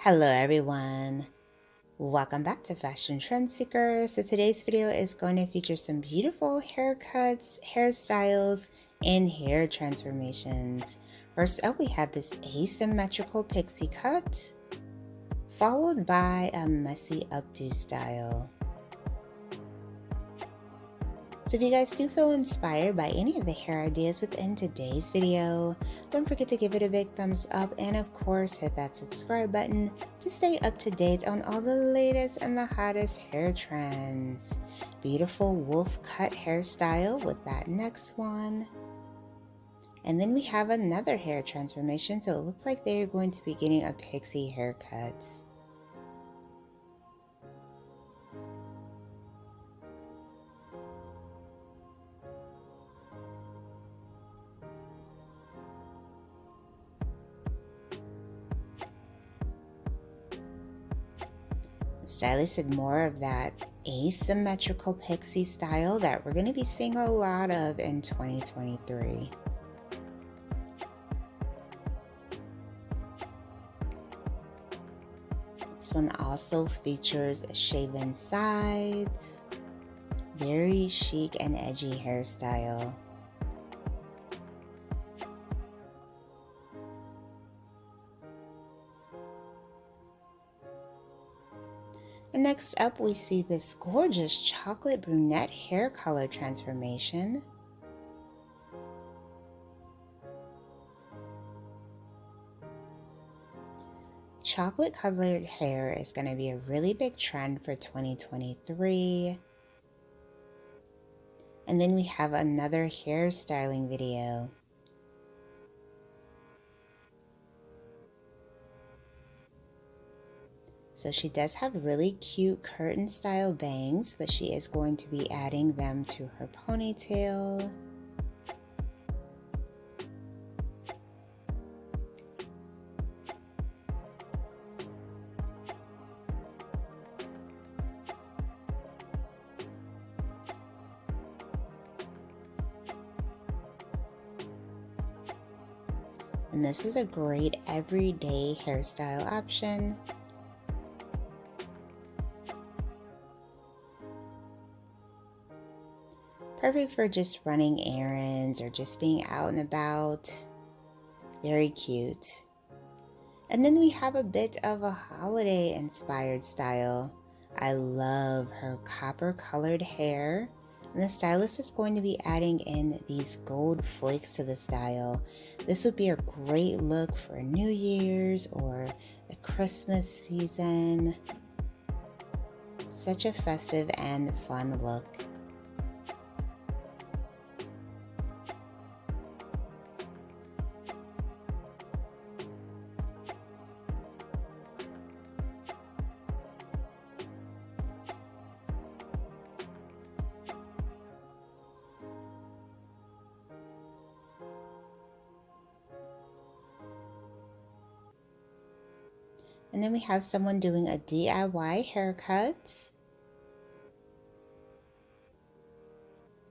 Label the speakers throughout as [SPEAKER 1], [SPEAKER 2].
[SPEAKER 1] Hello everyone, welcome back to Fashion Trend Seeker. So today's video is going to feature some beautiful haircuts, hairstyles, and hair transformations. First up, we have this asymmetrical pixie cut, followed by a messy updo style. So if you guys do feel inspired by any of the hair ideas within today's video, don't forget to give it a big thumbs up and of course hit that subscribe button to stay up to date on all the latest and the hottest hair trends. Beautiful wolf cut hairstyle with that next one. And then we have another hair transformation, so it looks like they're going to be getting a pixie haircut. Stylist did more of that asymmetrical pixie style that we're going to be seeing a lot of in 2023. This one also features shaven sides, very chic and edgy hairstyle. And next up, we see this gorgeous chocolate brunette hair color transformation. Chocolate colored hair is going to be a really big trend for 2023. And then we have another hairstyling video. So she does have really cute curtain style bangs, but she is going to be adding them to her ponytail. And this is a great everyday hairstyle option. Perfect for just running errands or just being out and about. Very cute. And then we have a bit of a holiday inspired style. I love her copper colored hair. And the stylist is going to be adding in these gold flakes to the style. This would be a great look for New Year's or the Christmas season. Such a festive and fun look. And then we have someone doing a DIY haircut.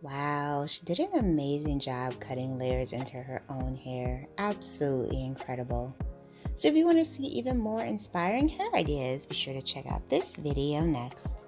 [SPEAKER 1] Wow, she did an amazing job cutting layers into her own hair. Absolutely incredible. So if you want to see even more inspiring hair ideas, be sure to check out this video next.